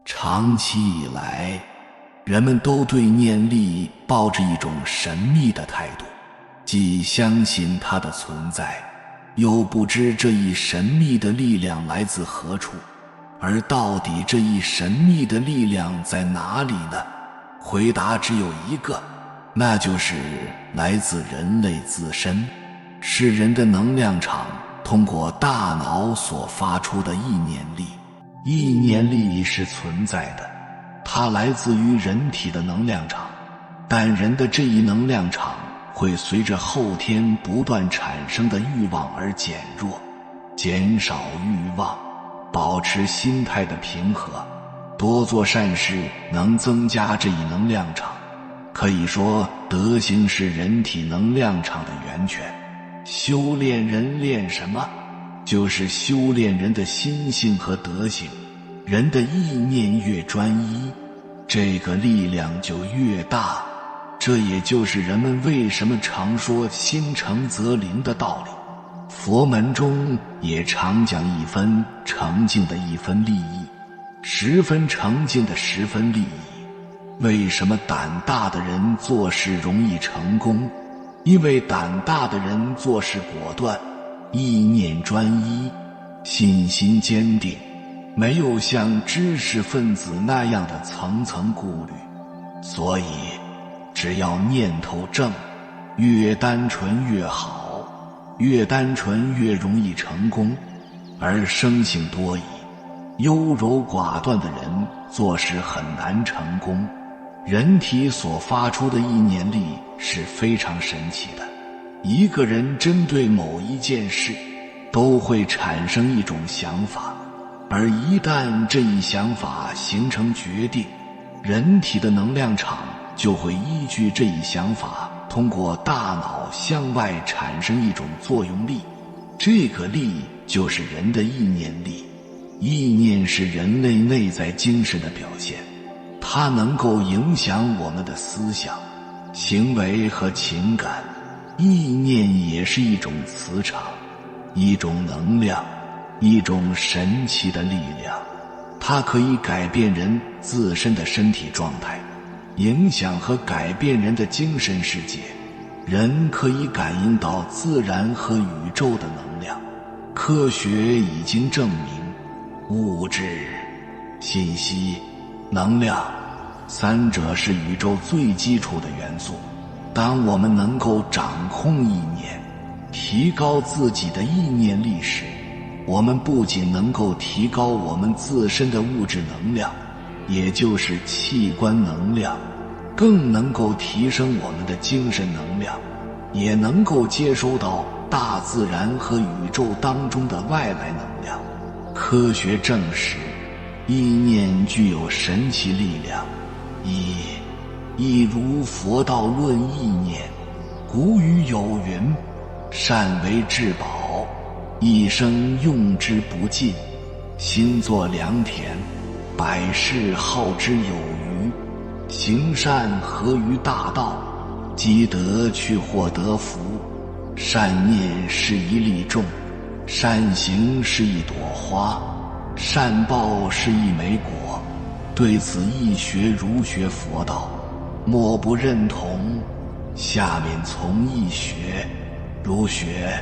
长期以来，人们都对念力抱着一种神秘的态度，既相信它的存在，又不知这一神秘的力量来自何处。而到底这一神秘的力量在哪里呢？回答只有一个，那就是来自人类自身，是人的能量场通过大脑所发出的意念力。意念力是存在的，它来自于人体的能量场，但人的这一能量场会随着后天不断产生的欲望而减弱。减少欲望，保持心态的平和，多做善事能增加这一能量场。可以说，德行是人体能量场的源泉。修炼人练什么？就是修炼人的心性和德行。人的意念越专一，这个力量就越大。这也就是人们为什么常说心诚则灵的道理。佛门中也常讲一分诚敬的一分利益，10分诚敬的10分利益。为什么胆大的人做事容易成功？因为胆大的人做事果断，意念专一，信心坚定，没有像知识分子那样的层层顾虑。所以只要念头正，越单纯越好，越单纯越容易成功。而生性多疑、优柔寡断的人做事很难成功。人体所发出的意念力是非常神奇的，一个人针对某一件事都会产生一种想法，而一旦这一想法形成决定，人体的能量场就会依据这一想法通过大脑向外产生一种作用力，这个力就是人的意念力。意念是人类内在精神的表现，它能够影响我们的思想、行为和情感。意念也是一种磁场，一种能量，一种神奇的力量。它可以改变人自身的身体状态，影响和改变人的精神世界。人可以感应到自然和宇宙的能量。科学已经证明，物质、信息、能量三者是宇宙最基础的元素。当我们能够掌控意念，提高自己的意念力时，我们不仅能够提高我们自身的物质能量，也就是器官能量，更能够提升我们的精神能量，也能够接收到大自然和宇宙当中的外来能量。科学证实，意念具有神奇力量。亦如佛道论意念，古语有云：善为至宝，一生用之不尽。心作良田，百事耗之有余。行善合于大道，积德去获得福。善念是一粒种，善行是一朵花，善报是一枚果。对此易学儒学佛道，莫不认同。下面从易学、儒学、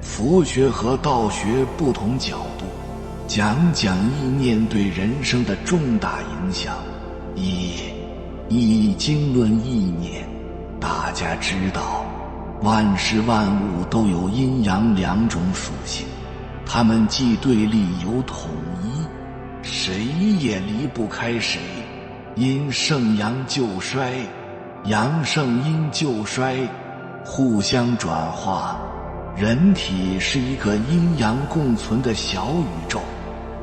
佛学和道学不同角度，讲讲意念对人生的重大影响。易经论意念。大家知道，万事万物都有阴阳两种属性，它们既对立又统一，谁也离不开谁。因盛阳就衰，阳盛阴就衰，互相转化。人体是一个阴阳共存的小宇宙，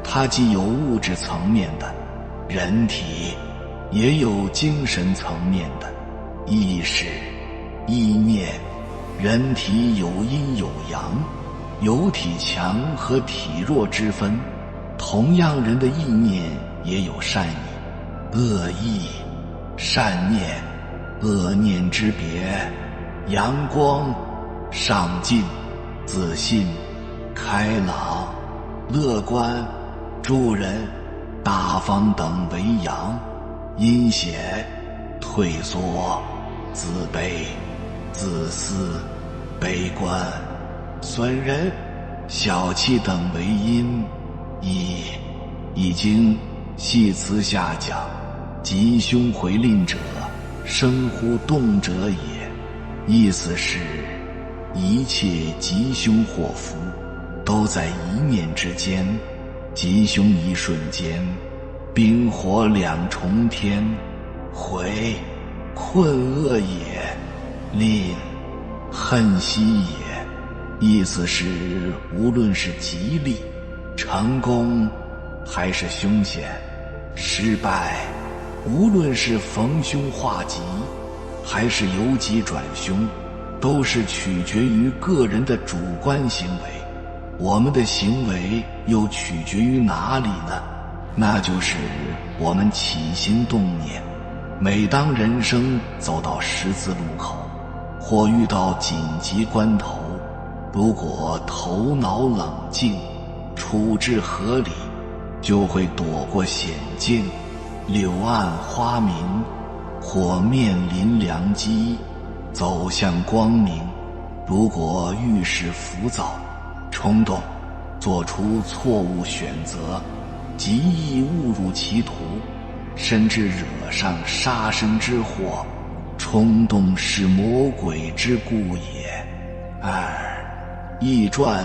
它既有物质层面的人体，也有精神层面的意识、意念。人体有阴有阳，有体强和体弱之分。同样，人的意念也有善意、恶意、善念、恶念之别。阳光、上进、自信、开朗、乐观、助人、大方等为阳，阴险、退缩、自卑、自私、悲观、损人、小气等为阴。易经系辞下讲，吉凶回令者，生乎动者也。意思是一切吉凶祸福都在一念之间，吉凶一瞬间，冰火两重天，回困厄也，吝恨兮也。意思是无论是吉利、成功，还是凶险、失败，无论是逢凶化吉，还是由吉转凶，都是取决于个人的主观行为。我们的行为又取决于哪里呢？那就是我们起心动念。每当人生走到十字路口，或遇到紧急关头，如果头脑冷静，处置合理，就会躲过险境，柳暗花明，或面临良机，走向光明。如果遇事浮躁、冲动，做出错误选择，极易误入歧途，甚至惹上杀身之祸。冲动是魔鬼之故也。易传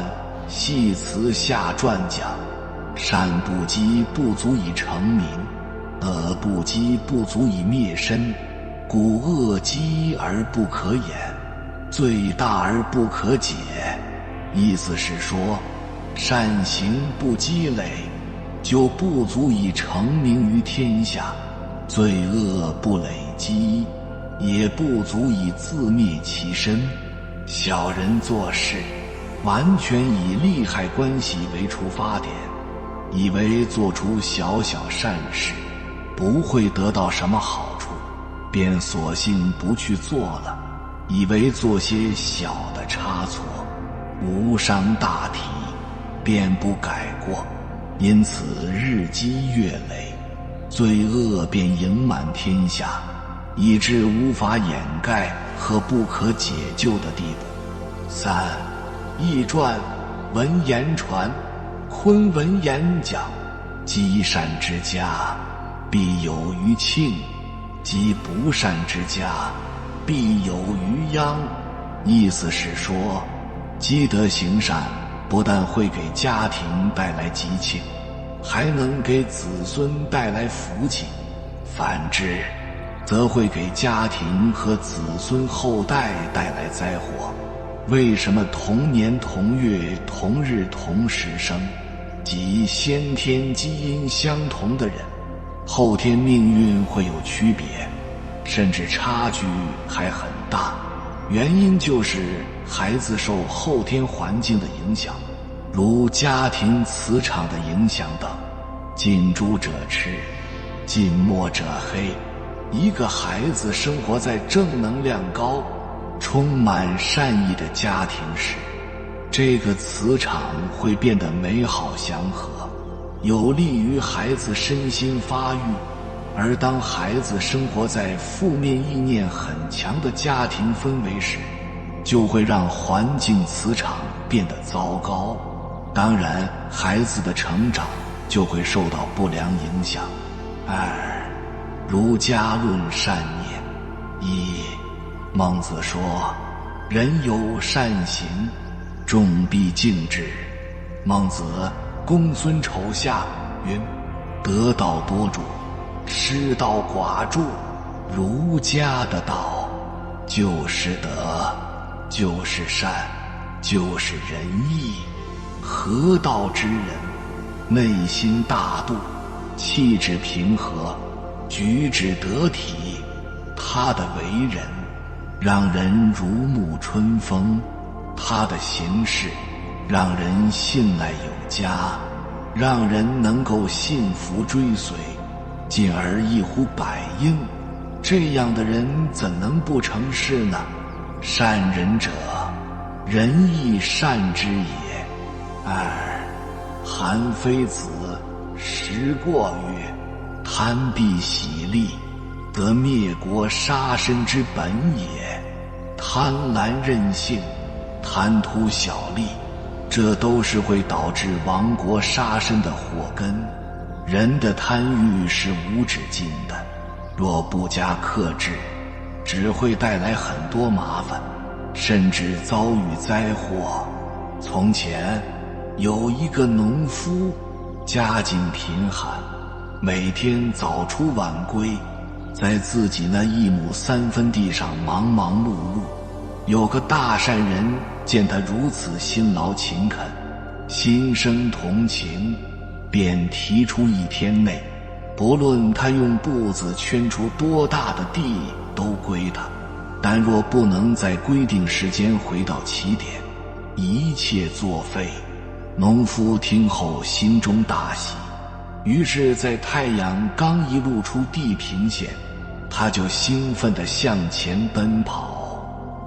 系辞下传讲，善不积不足以成名，恶不积不足以灭身，故恶积而不可掩，罪大而不可解。意思是说，善行不积累，就不足以成名于天下；罪恶不累积，也不足以自灭其身。小人做事完全以利害关系为出发点，以为做出小小善事不会得到什么好处，便索性不去做了，以为做些小的差错无伤大体，便不改过，因此日积月累，罪恶便盈满天下，以致无法掩盖和不可解救的地步。易传闻言传，昆闻言讲，积善之家，必有余庆；积不善之家，必有余殃。意思是说，积德行善不但会给家庭带来吉庆，还能给子孙带来福气；反之，则会给家庭和子孙后代带来灾祸。为什么同年同月同日同时生，即先天基因相同的人，后天命运会有区别，甚至差距还很大？原因就是孩子受后天环境的影响，如家庭磁场的影响等。近朱者赤，近墨者黑。一个孩子生活在正能量高、充满善意的家庭时，这个磁场会变得美好祥和，有利于孩子身心发育。而当孩子生活在负面意念很强的家庭氛围时，就会让环境磁场变得糟糕，当然孩子的成长就会受到不良影响。儒家论善念。孟子说，人有善行，众必敬之。孟子公孙丑下云，得道多助，失道寡助。儒家的道就是德，就是善，就是仁义。合道之人，内心大度，气质平和，举止得体，他的为人让人如沐春风，他的行事让人信赖有加，让人能够信服追随，进而一呼百应。这样的人怎能不成事呢？善人者，仁义善之也。韩非子时过曰：贪必喜利，则灭国杀身之本也。贪婪任性，贪图小利，这都是会导致亡国杀身的祸根。人的贪欲是无止境的，若不加克制，只会带来很多麻烦，甚至遭遇灾祸。从前有一个农夫，家境贫寒，每天早出晚归，在自己那1亩3分地上忙忙碌碌。有个大善人见他如此辛劳勤恳，心生同情，便提出1天内，不论他用步子圈出多大的地都归他，但若不能在规定时间回到起点，一切作废。农夫听后心中大喜，于是在太阳刚一露出地平线，他就兴奋地向前奔跑。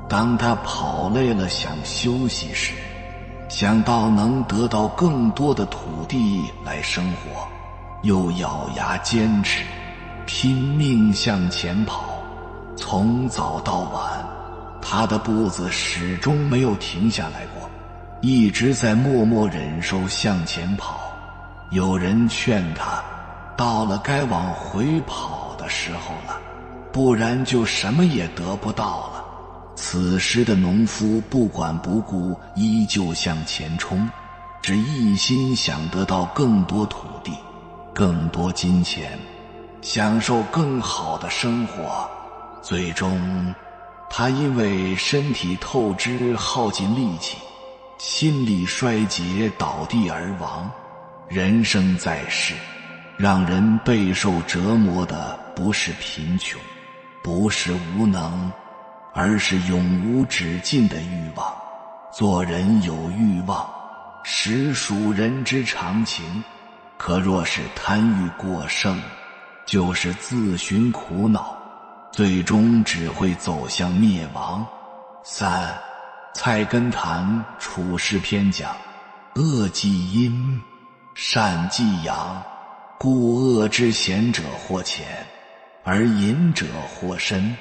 当他跑累了想休息时，想到能得到更多的土地来生活，又咬牙坚持，拼命向前跑。从早到晚，他的步子始终没有停下来过，一直在默默忍受向前跑。有人劝他，到了该往回跑的时候了，不然就什么也得不到了。此时的农夫不管不顾，依旧向前冲，只一心想得到更多土地，更多金钱，享受更好的生活。最终他因为身体透支耗尽力气，心力衰竭倒地而亡。人生在世，让人备受折磨的不是贫穷，不是无能，而是永无止境的欲望。做人有欲望，实属人之常情，可若是贪欲过剩，就是自寻苦恼，最终只会走向灭亡。3. 菜根谭处世篇讲：恶既阴，善既阳，故恶之贤者获钱，而淫者获身。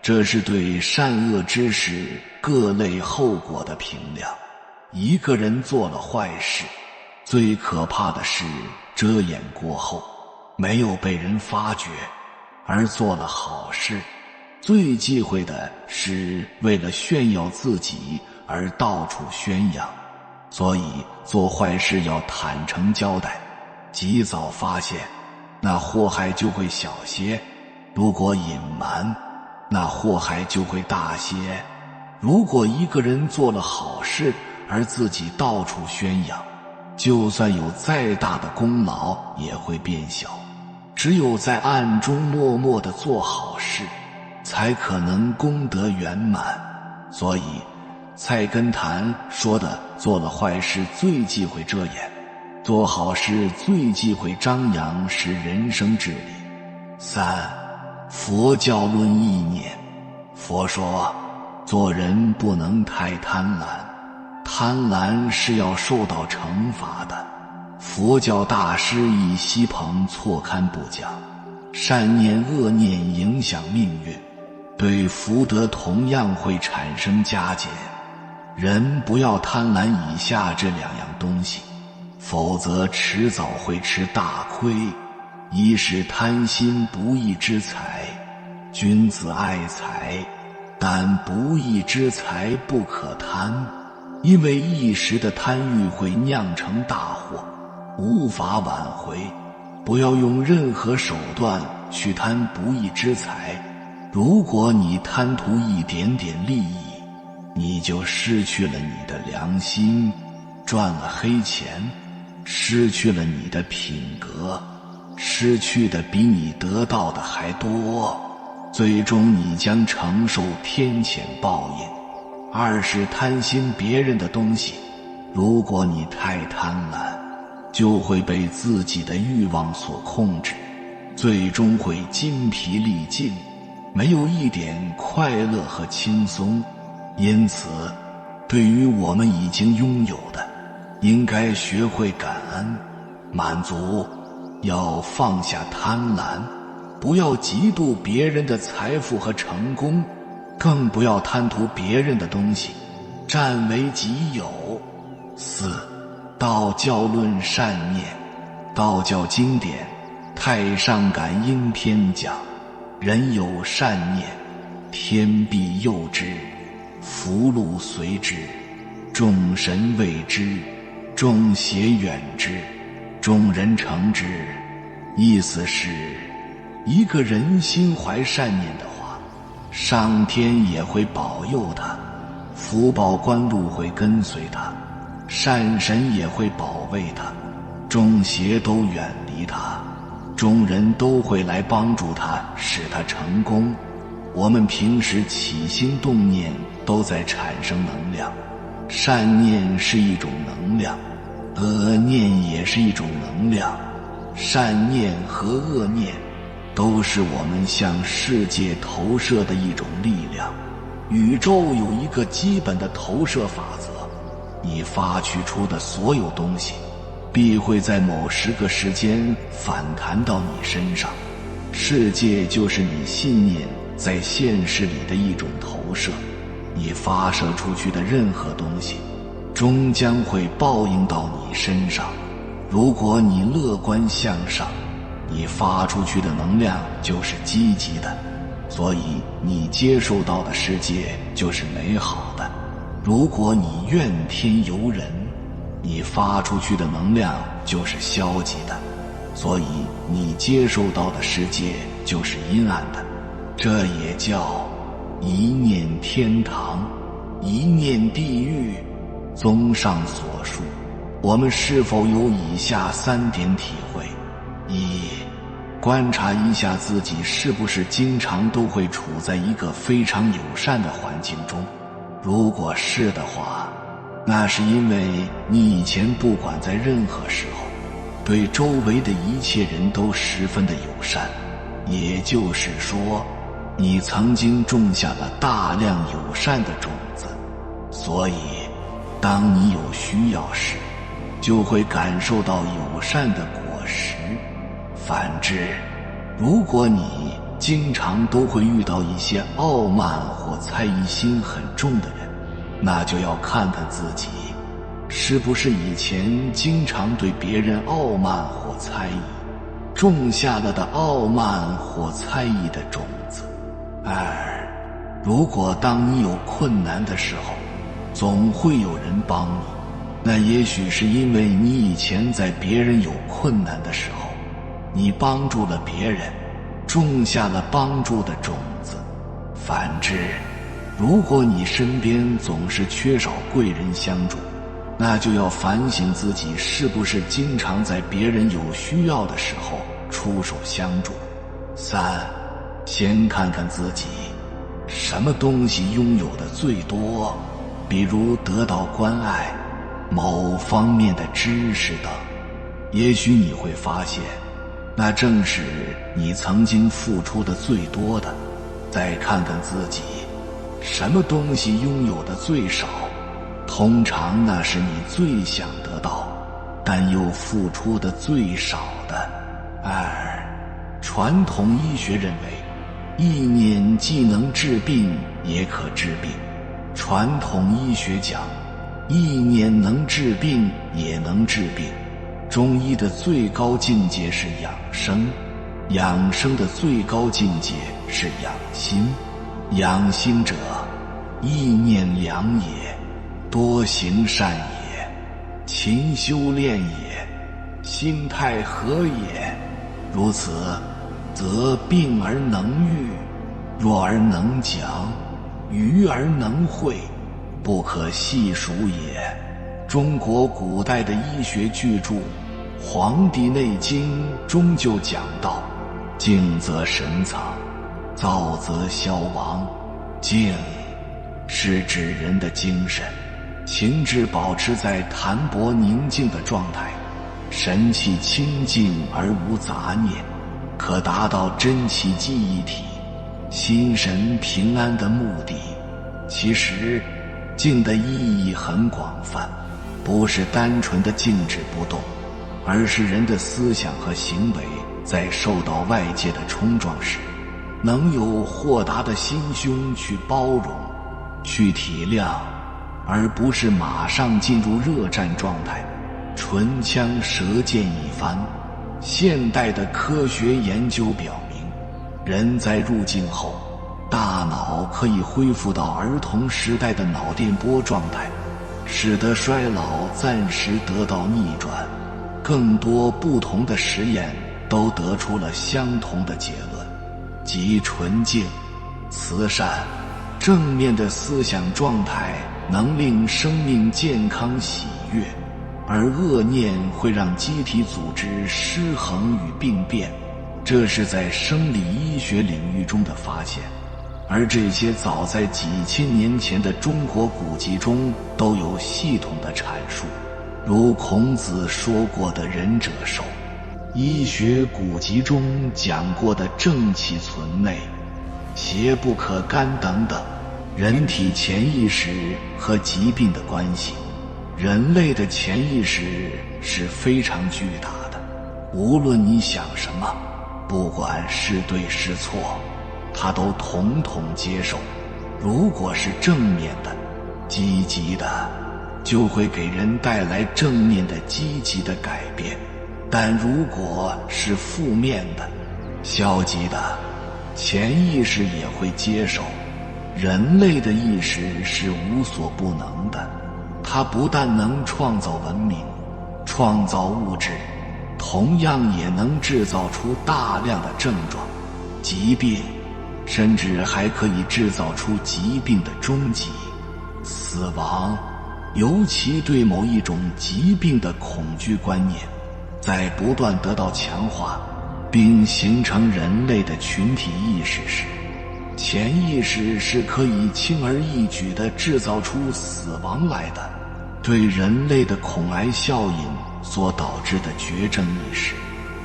这是对善恶之事各类后果的评量。一个人做了坏事，最可怕的是遮掩过后，没有被人发觉；而做了好事，最忌讳的是为了炫耀自己而到处宣扬。所以做坏事要坦诚交代，及早发现，那祸害就会小些；如果隐瞒，那祸害就会大些。如果一个人做了好事而自己到处宣扬，就算有再大的功劳也会变小。只有在暗中默默地做好事，才可能功德圆满。所以菜根谭说的，做了坏事最忌讳遮掩，做好事最忌讳张扬，是人生至理。3. 佛教论意念。佛说，做人不能太贪婪，贪婪是要受到惩罚的。佛教大师以西鹏错刊不讲，善念恶念影响命运，对福德同样会产生加减。人不要贪婪以下这2样东西，否则迟早会吃大亏。一是贪心不义之财，君子爱财，但不义之财不可贪，因为一时的贪欲会酿成大祸，无法挽回。不要用任何手段去贪不义之财，如果你贪图一点点利益，你就失去了你的良心，赚了黑钱，失去了你的品格，失去的比你得到的还多，最终你将承受天谴报应。2是贪心别人的东西，如果你太贪婪，就会被自己的欲望所控制，最终会筋疲力尽，没有一点快乐和轻松。因此，对于我们已经拥有的，应该学会感恩、满足，要放下贪婪，不要嫉妒别人的财富和成功，更不要贪图别人的东西，占为己有。4. 道教论善念。道教经典《太上感应篇》讲，人有善念，天必佑之，福禄随之，众神畏之，众邪远之，众人成之。意思是，一个人心怀善念的话，上天也会保佑他，福报官禄会跟随他，善神也会保卫他，众邪都远离他，众人都会来帮助他，使他成功。我们平时起心动念都在产生能量，善念是一种能量，恶念也是一种能量。善念和恶念都是我们向世界投射的一种力量。宇宙有一个基本的投射法则，你发掘出的所有东西必会在某10个时间反弹到你身上。世界就是你信念在现实里的一种投射，你发射出去的任何东西终将会报应到你身上。如果你乐观向上，你发出去的能量就是积极的，所以你接受到的世界就是美好的。如果你怨天尤人，你发出去的能量就是消极的，所以你接受到的世界就是阴暗的。这也叫一念天堂，一念地狱。综上所述，我们是否有以下3点体会？1. 观察一下自己是不是经常都会处在一个非常友善的环境中，如果是的话，那是因为你以前不管在任何时候，对周围的一切人都十分的友善，也就是说，你曾经种下了大量友善的种子，所以当你有需要时，就会感受到友善的果实。反之，如果你经常都会遇到一些傲慢或猜疑心很重的人，那就要看看自己是不是以前经常对别人傲慢或猜疑，种下了的傲慢或猜疑的种子。2. 如果当你有困难的时候，总会有人帮你，那也许是因为你以前在别人有困难的时候，你帮助了别人，种下了帮助的种子。反之，如果你身边总是缺少贵人相助，那就要反省自己是不是经常在别人有需要的时候出手相助。3. 先看看自己什么东西拥有的最多，比如得到关爱、某方面的知识等，也许你会发现那正是你曾经付出的最多的。再看看自己什么东西拥有的最少，通常那是你最想得到但又付出的最少的。2. 传统医学认为，意念既能治病也可治病。传统医学讲，意念能治病也能治病。中医的最高境界是养生，养生的最高境界是养心。养心者，意念良也，多行善也，勤修炼也，心态和也。如此，则病而能愈，弱而能讲，愚而能会，不可细数也。中国古代的医学巨著《黄帝内经》中就讲到，静则神藏，躁则消亡。静是指人的精神情志保持在淡泊宁静的状态，神气清净而无杂念，可达到真气记忆体、心神平安的目的。其实静的意义很广泛，不是单纯的静止不动，而是人的思想和行为在受到外界的冲撞时，能有豁达的心胸去包容、去体谅，而不是马上进入热战状态，唇枪舌剑一番。现代的科学研究表明，人在入境后，大脑可以恢复到儿童时代的脑电波状态，使得衰老暂时得到逆转。更多不同的实验都得出了相同的结论，即纯净、慈善、正面的思想状态能令生命健康喜悦，而恶念会让机体组织失衡与病变。这是在生理医学领域中的发现，而这些早在几千年前的中国古籍中都有系统的阐述，如孔子说过的仁者寿，医学古籍中讲过的正气存内，邪不可干等等。人体潜意识和疾病的关系，人类的潜意识是非常巨大的，无论你想什么，不管是对是错，他都统统接受。如果是正面的、积极的，就会给人带来正面的、积极的改变；但如果是负面的、消极的，潜意识也会接受。人类的意识是无所不能的，它不但能创造文明、创造物质，同样也能制造出大量的症状、疾病，甚至还可以制造出疾病的终极死亡。尤其对某一种疾病的恐惧观念在不断得到强化，并形成人类的群体意识时，潜意识是可以轻而易举地制造出死亡来的。对人类的恐癌效应所导致的绝症意识，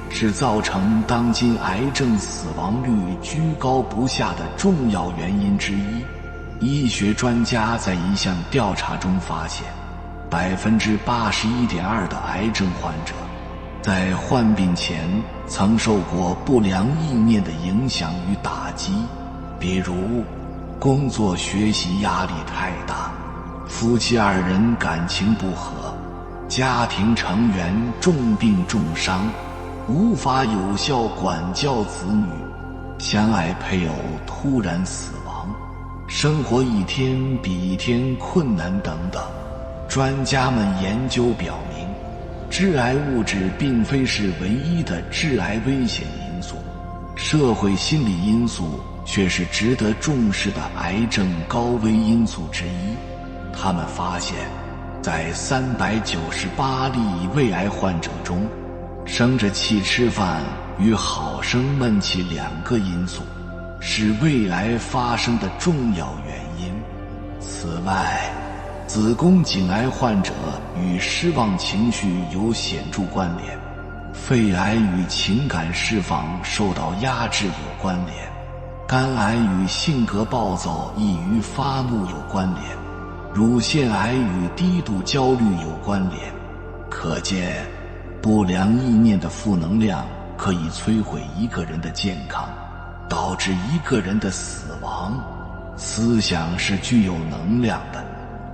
是造成当今癌症死亡率居高不下的重要原因之一。医学专家在一项调查中发现， 81.2% 的癌症患者在患病前曾受过不良意念的影响与打击，比如工作学习压力太大，夫妻二人感情不和，家庭成员重病重伤，无法有效管教子女，相爱配偶突然死亡，生活一天比一天困难等等。专家们研究表明，致癌物质并非是唯一的致癌危险因素，社会心理因素却是值得重视的癌症高危因素之一。他们发现，在398例胃癌患者中，生着气吃饭与好生闷气2个因素是胃癌发生的重要原因。此外，子宫颈癌患者与失望情绪有显著关联，肺癌与情感释放受到压制有关联，肝癌与性格暴躁易于发怒有关联，乳腺癌与低度焦虑有关联。可见，不良意念的负能量可以摧毁一个人的健康，导致一个人的死亡。思想是具有能量的，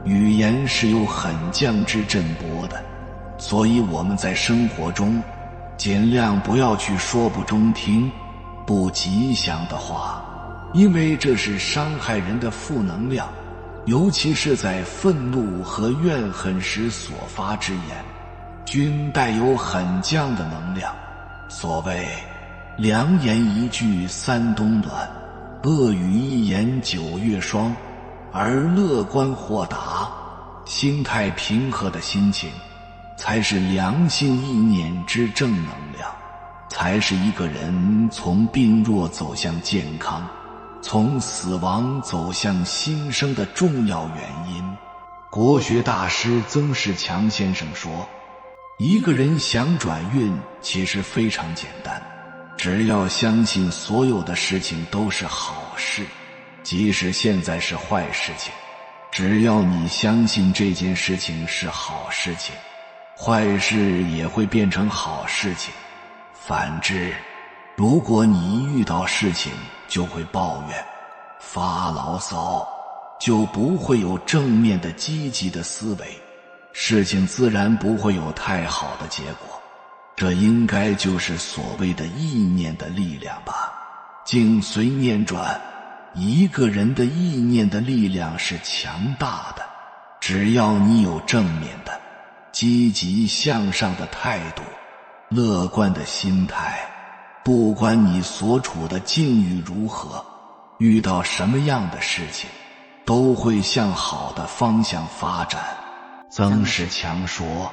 语言是有很降之震波的，所以我们在生活中尽量不要去说不中听、不吉祥的话，因为这是伤害人的负能量，尤其是在愤怒和怨恨时所发之言，均带有很降的能量。所谓良言一句三冬暖，恶语一言九月霜，而乐观豁达、心态平和的心情，才是良心意念之正能量，才是一个人从病弱走向健康，从死亡走向新生的重要原因。国学大师曾仕强先生说，一个人想转运其实非常简单，只要相信所有的事情都是好事，即使现在是坏事情，只要你相信这件事情是好事情，坏事也会变成好事情。反之，如果你一遇到事情就会抱怨、发牢骚，就不会有正面的积极的思维，事情自然不会有太好的结果。这应该就是所谓的意念的力量吧。境随念转，一个人的意念的力量是强大的，只要你有正面的、积极向上的态度、乐观的心态，不管你所处的境遇如何，遇到什么样的事情，都会向好的方向发展。曾仕强说，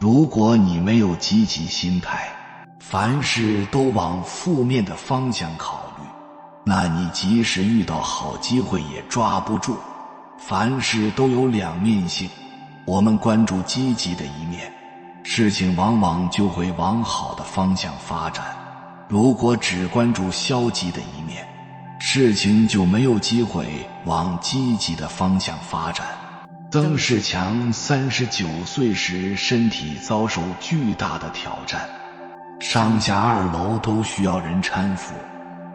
如果你没有积极心态，凡事都往负面的方向考虑，那你即使遇到好机会也抓不住。凡事都有两面性，我们关注积极的一面，事情往往就会往好的方向发展。如果只关注消极的一面，事情就没有机会往积极的方向发展。曾仕强39岁时身体遭受巨大的挑战，上下2楼都需要人搀扶，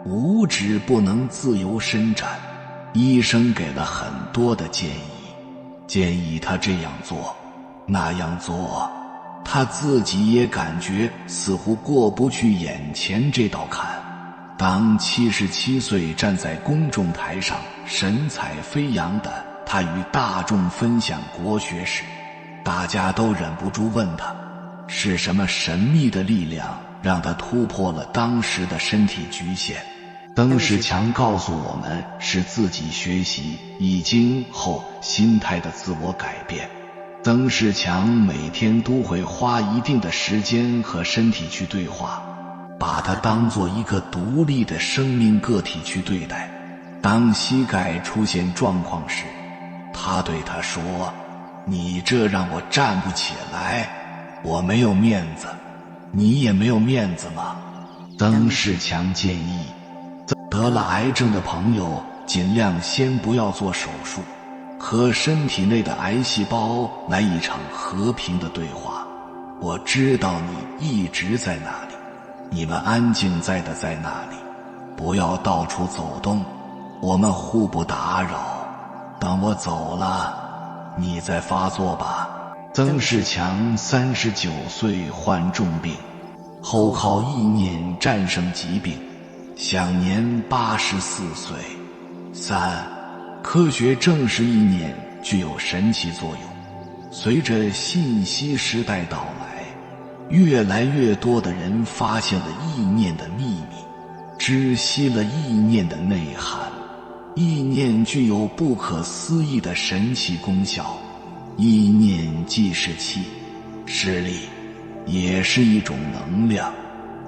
五指不能自由伸展。医生给了很多的建议他这样做那样做，他自己也感觉似乎过不去眼前这道坎。当77岁站在公众台上神采飞扬的他与大众分享国学时，大家都忍不住问他，是什么神秘的力量让他突破了当时的身体局限？曾仕强告诉我们，是自己学习易经后心态的自我改变。曾仕强每天都会花一定的时间和身体去对话，把它当作一个独立的生命个体去对待。当膝盖出现状况时，他对他说，你这让我站不起来，我没有面子，你也没有面子吗？曾仕强建议得了癌症的朋友尽量先不要做手术，和身体内的癌细胞来一场和平的对话。我知道你一直在那里，你们安静在那里，不要到处走动，我们互不打扰。等我走了，你再发作吧。曾仕强39岁患重病后，靠意念战胜疾病，享年84岁。3. 科学证实意念具有神奇作用。随着信息时代到来，越来越多的人发现了意念的秘密，知悉了意念的内涵。意念具有不可思议的神奇功效，意念既是气，是力，也是一种能量。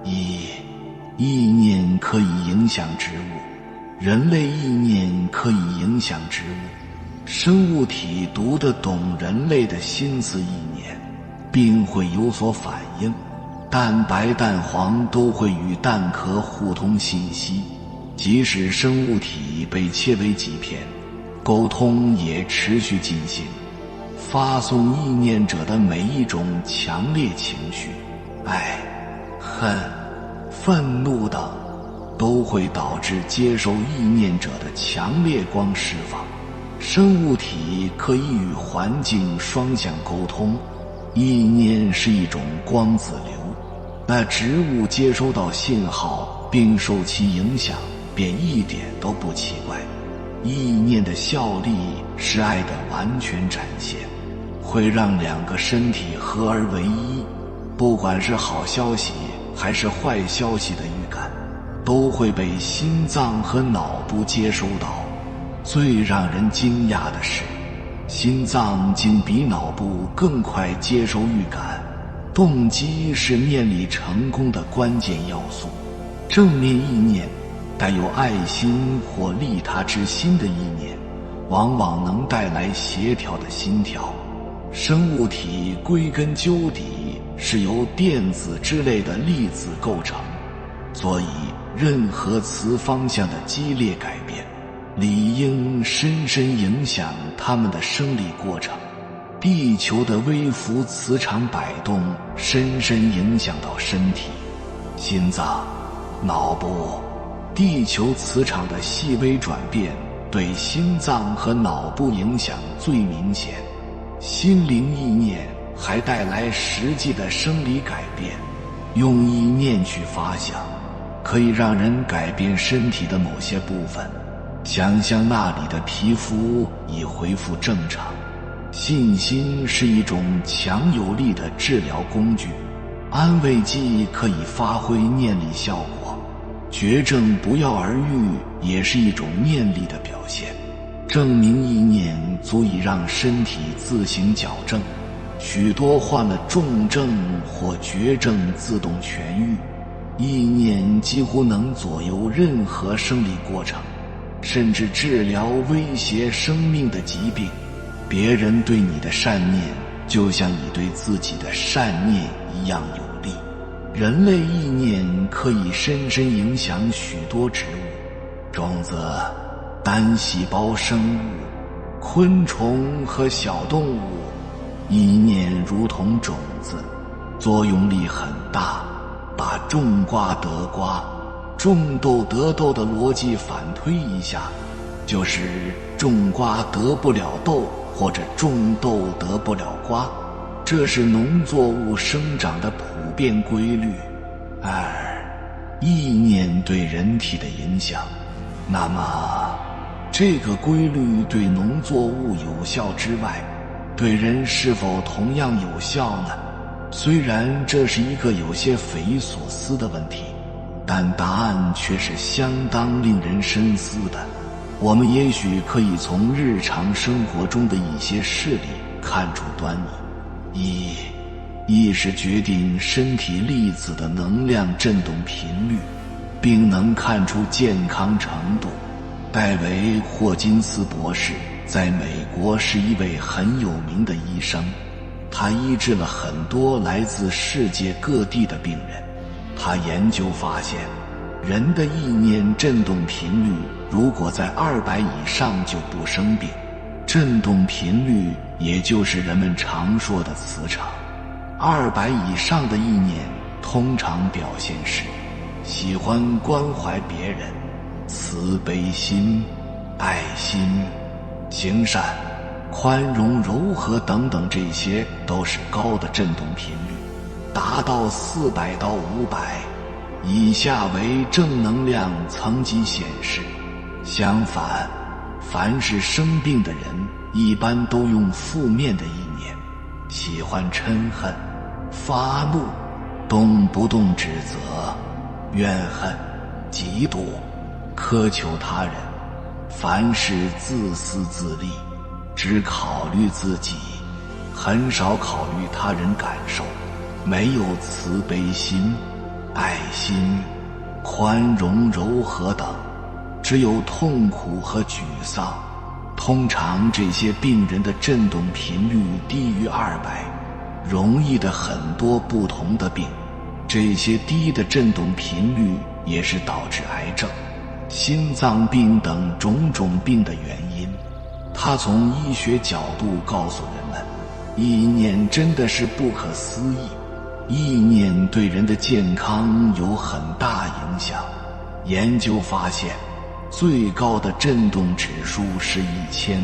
意念可以影响植物，人类意念可以影响植物，生物体读得懂人类的心思意念，并会有所反应。蛋白、蛋黄都会与蛋壳互通信息，即使生物体被切为几片，沟通也持续进行。发送意念者的每一种强烈情绪，爱、恨、愤怒等，都会导致接受意念者的强烈光释放。生物体可以与环境双向沟通，意念是一种光子流，那植物接收到信号并受其影响，便一点都不奇怪。意念的效力是爱的完全展现，会让两个身体合而为一，不管是好消息还是坏消息的预感，都会被心脏和脑部接收到。最让人惊讶的是，心脏竟比脑部更快接收预感。动机是念力成功的关键要素。正面意念，带有爱心或利他之心的意念，往往能带来协调的心跳。生物体归根究底是由电子之类的粒子构成，所以任何磁方向的激烈改变，理应深深影响它们的生理过程。地球的微幅磁场摆动深深影响到身体、心脏、脑部。地球磁场的细微转变对心脏和脑部影响最明显。心灵意念还带来实际的生理改变，用意念去发想，可以让人改变身体的某些部分，想象那里的皮肤已恢复正常。信心是一种强有力的治疗工具，安慰剂可以发挥念力效果，绝症不药而愈也是一种念力的表现，证明意念足以让身体自行矫正，许多患了重症或绝症自动痊愈。意念几乎能左右任何生理过程，甚至治疗威胁生命的疾病。别人对你的善念，就像你对自己的善念一样有力。人类意念可以深深影响许多植物、种子、单细胞生物、昆虫和小动物。意念如同种子，作用力很大。把种瓜得瓜、种豆得豆的逻辑反推一下，就是种瓜得不了豆，或者种豆得不了瓜，这是农作物生长的普遍规律。意念对人体的影响，那么这个规律对农作物有效之外，对人是否同样有效呢？虽然这是一个有些匪夷所思的问题，但答案却是相当令人深思的。我们也许可以从日常生活中的一些事例看出端倪。意是决定身体粒子的能量振动频率，并能看出健康程度。戴维·霍金斯博士在美国是一位很有名的医生，他医治了很多来自世界各地的病人。他研究发现，人的意念振动频率如果在200以上就不生病。振动频率也就是人们常说的磁场。200以上的意念通常表现是喜欢关怀别人、慈悲心、爱心、行善、宽容、柔和等等，这些都是高的振动频率，达到400到500。以下为正能量层级显示。相反，凡是生病的人一般都用负面的意念，喜欢嗔恨、发怒、动不动指责、怨恨、嫉妒、苛求他人，凡事自私自利，只考虑自己，很少考虑他人感受，没有慈悲心、爱心、宽容、柔和等，只有痛苦和沮丧。通常这些病人的振动频率低于200，容易的很多不同的病。这些低的振动频率也是导致癌症、心脏病等种种病的原因。他从医学角度告诉人们，意念真的是不可思议，意念对人的健康有很大影响。研究发现，最高的振动指数是1000，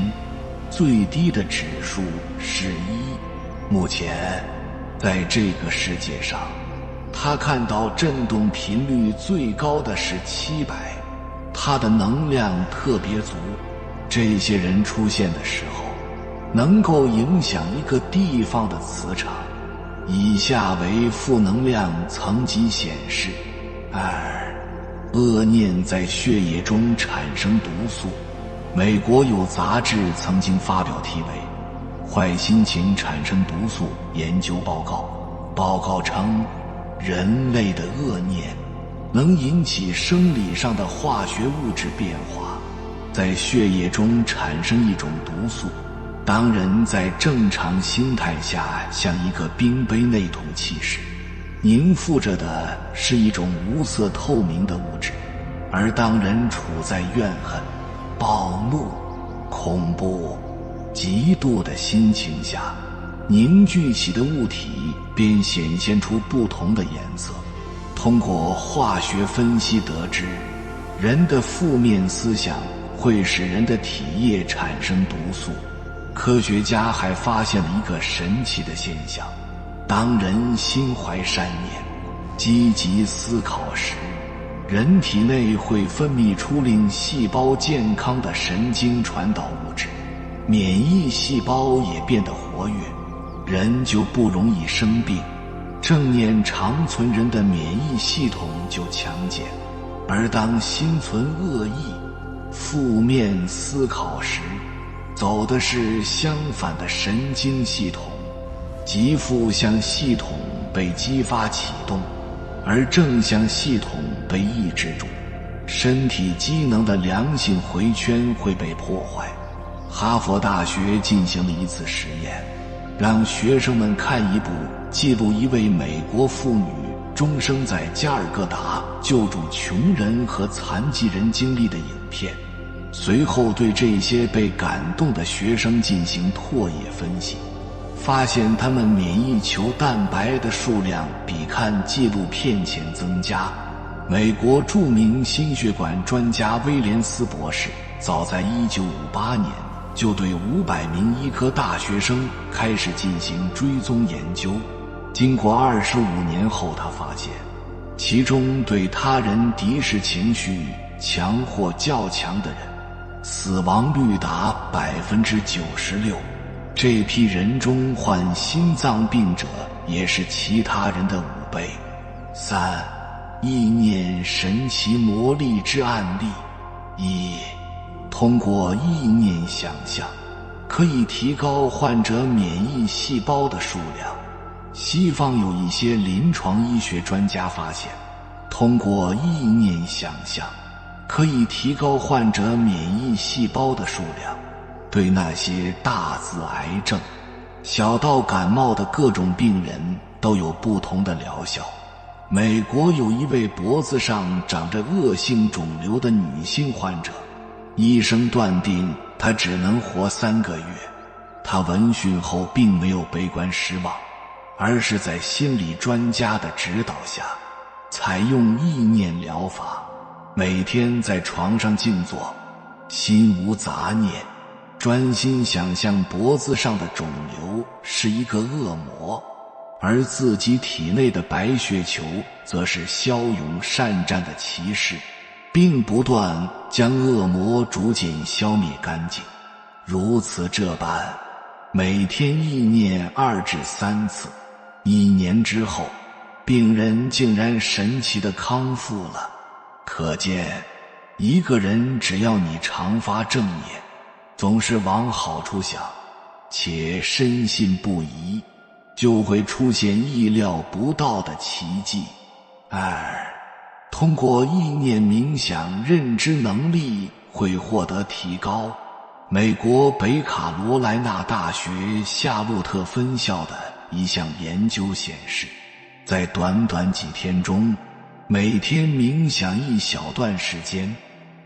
最低的指数是1。目前，在这个世界上，他看到振动频率最高的是700，它的能量特别足。这些人出现的时候，能够影响一个地方的磁场。以下为负能量层级显示。恶念在血液中产生毒素。美国有杂志曾经发表题为《坏心情产生毒素研究报告》，报告称，人类的恶念能引起生理上的化学物质变化，在血液中产生一种毒素。当人在正常心态下像一个冰杯那桶气时，凝附着的是一种无色透明的物质，而当人处在怨恨、暴怒、恐怖、嫉妒的心情下，凝聚起的物体便显现出不同的颜色。通过化学分析得知，人的负面思想会使人的体液产生毒素。科学家还发现了一个神奇的现象：当人心怀善念，积极思考时，人体内会分泌出令细胞健康的神经传导物质，免疫细胞也变得活跃，人就不容易生病。正念长存，人的免疫系统就强健。而当心存恶意、负面思考时，走的是相反的神经系统，即负向系统被激发启动，而正向系统被抑制住，身体机能的良性回圈会被破坏。哈佛大学进行了一次实验，让学生们看一部记录一位美国妇女终生在加尔各答救助穷人和残疾人经历的影片，随后对这些被感动的学生进行唾液分析，发现他们免疫球蛋白的数量比看纪录片前增加。美国著名心血管专家威廉斯博士早在1958年就对500名医科大学生开始进行追踪研究。经过25年后，他发现其中对他人敌视情绪强或较强的人，死亡率达 96%。这批人中患心脏病者也是其他人的5倍。3. 意念神奇魔力之案例。1. 通过意念想象，可以提高患者免疫细胞的数量。西方有一些临床医学专家发现，通过意念想象，可以提高患者免疫细胞的数量。对那些大至癌症、小到感冒的各种病人都有不同的疗效。美国有一位脖子上长着恶性肿瘤的女性患者，医生断定她只能活3个月。她闻讯后并没有悲观失望，而是在心理专家的指导下，采用意念疗法，每天在床上静坐，心无杂念，专心想象脖子上的肿瘤是一个恶魔，而自己体内的白血球则是骁勇善战的骑士，并不断将恶魔逐渐消灭干净。如此这般，每天意念2至3次，1年之后，病人竟然神奇地康复了。可见，一个人只要你常发正念，总是往好处想，且深信不疑，就会出现意料不到的奇迹。2. 通过意念冥想，认知能力会获得提高。美国北卡罗来纳大学夏洛特分校的一项研究显示，在短短几天中，每天冥想1小段时间，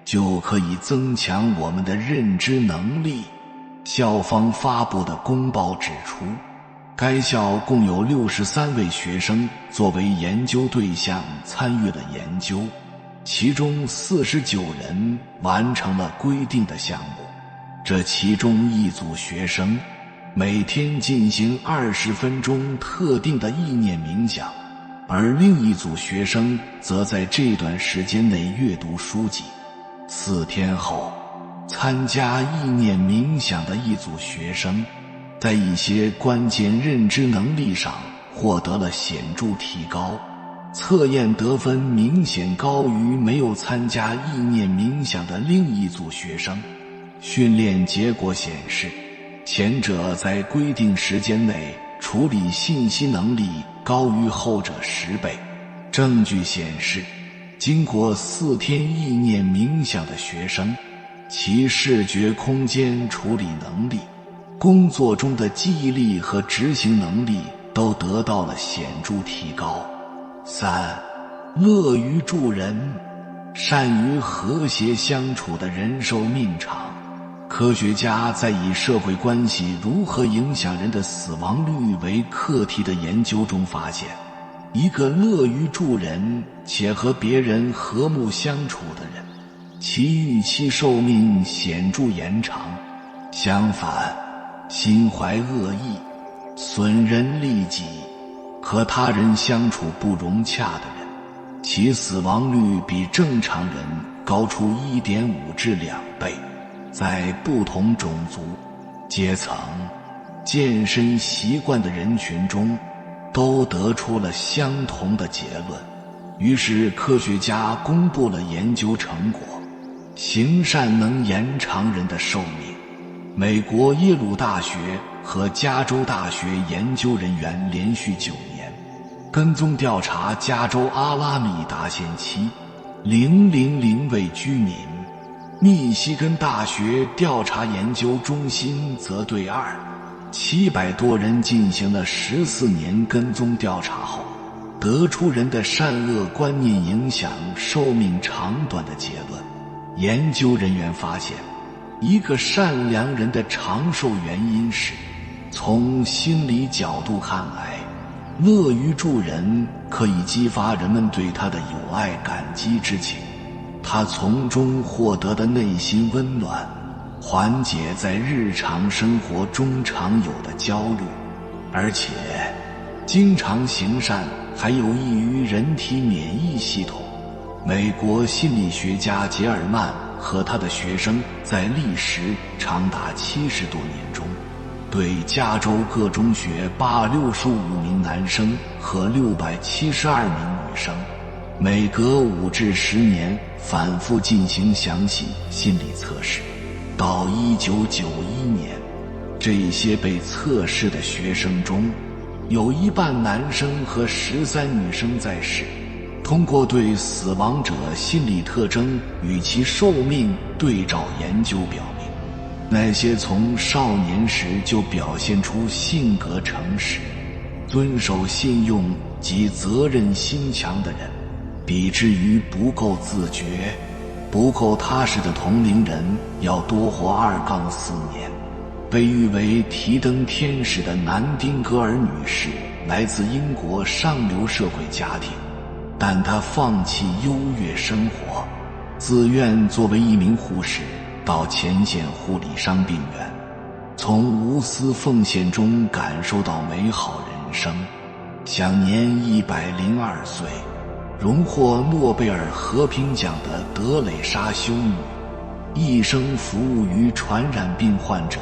就可以增强我们的认知能力。校方发布的公报指出，该校共有63位学生作为研究对象参与了研究，其中49人完成了规定的项目。这其中一组学生每天进行20分钟特定的意念冥想，而另一组学生则在这段时间内阅读书籍。4天后，参加意念冥想的一组学生在一些关键认知能力上获得了显著提高，测验得分明显高于没有参加意念冥想的另一组学生。训练结果显示，前者在规定时间内处理信息能力高于后者10倍。证据显示，经过4天意念冥想的学生，其视觉空间处理能力、工作中的记忆力和执行能力都得到了显著提高。3. 乐于助人，善于和谐相处的人寿命长。科学家在以社会关系如何影响人的死亡率为课题的研究中发现，一个乐于助人且和别人和睦相处的人，其预期寿命显著延长。相反，心怀恶意、损人利己、和他人相处不融洽的人，其死亡率比正常人高出 1.5 至2倍。在不同种族、阶层、健身习惯的人群中，都得出了相同的结论。于是科学家公布了研究成果：行善能延长人的寿命。美国耶鲁大学和加州大学研究人员连续9年跟踪调查加州阿拉米达县7000位居民，密西根大学调查研究中心则对700多人进行了14年跟踪调查后，得出人的善恶观念影响寿命长短的结论。研究人员发现，一个善良人的长寿原因是，从心理角度看来，乐于助人可以激发人们对他的友爱感激之情，他从中获得的内心温暖，缓解在日常生活中常有的焦虑，而且经常行善还有益于人体免疫系统。美国心理学家杰尔曼和他的学生在历时长达70多年中，对加州各中学865名男生和672名女生，每隔5至10年反复进行详细心理测试。到1991年，这些被测试的学生中，有1半男生和13女生在世。通过对死亡者心理特征与其寿命对照研究表明，那些从少年时就表现出性格诚实、遵守信用及责任心强的人，比之于不够自觉、不够踏实的同龄人要多活2-4年。被誉为提灯天使的南丁格尔女士来自英国上流社会家庭，但她放弃优越生活，自愿作为一名护士到前线护理伤病员，从无私奉献中感受到美好人生。享年102岁，荣获诺贝尔和平奖的德蕾莎修女，一生服务于传染病患者，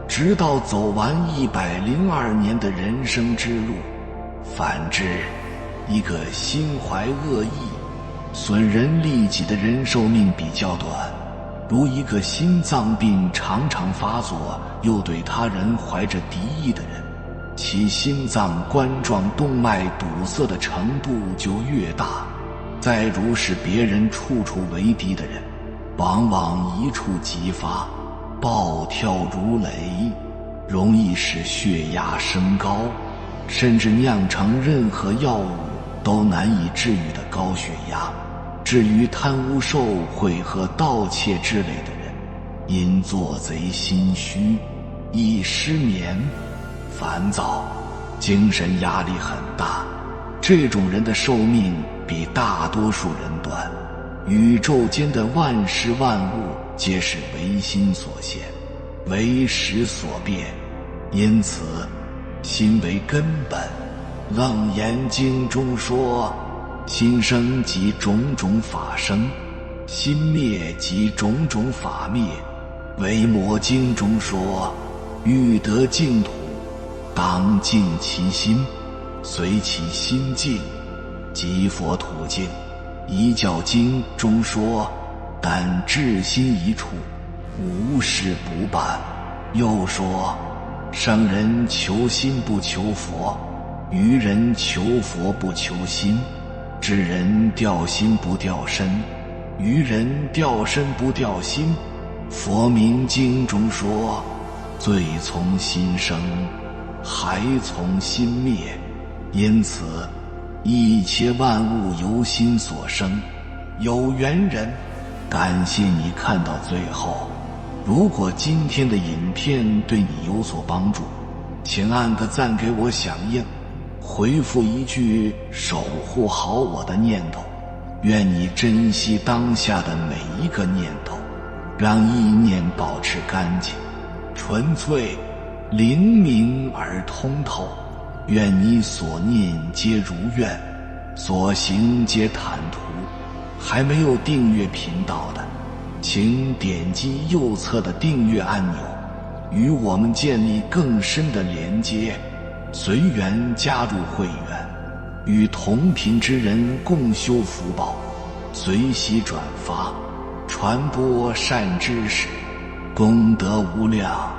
直到走完102年的人生之路。反之，一个心怀恶意、损人利己的人寿命比较短，如一个心脏病常常发作又对他人怀着敌意的人，其心脏冠状动脉堵塞的程度就越大。再如使别人处处为敌的人，往往一触即发，暴跳如雷，容易使血压升高，甚至酿成任何药物都难以治愈的高血压。至于贪污受贿和盗窃之类的人，因做贼心虚，易失眠、烦躁，精神压力很大，这种人的寿命比大多数人短。宇宙间的万事万物皆是唯心所现，唯识所变，因此心为根本。楞严经中说，心生即种种法生，心灭即种种法灭。维摩经中说，欲得净土，当净其心，随其心净，即佛土净。遗教经中说，但至心一处，无事不办。又说，圣人求心不求佛，愚人求佛不求心，智人掉心不掉身，愚人掉身不掉心。佛明经中说，罪从心生，还从心灭。因此一切万物由心所生。有缘人，感谢你看到最后，如果今天的影片对你有所帮助，请按个赞给我响应，回复一句守护好我的念头。愿你珍惜当下的每一个念头，让意念保持干净、纯粹、灵明而通透。愿你所念皆如愿，所行皆坦途。还没有订阅频道的，请点击右侧的订阅按钮，与我们建立更深的连接。随缘加入会员，与同频之人共修福报，随喜转发，传播善知识，功德无量。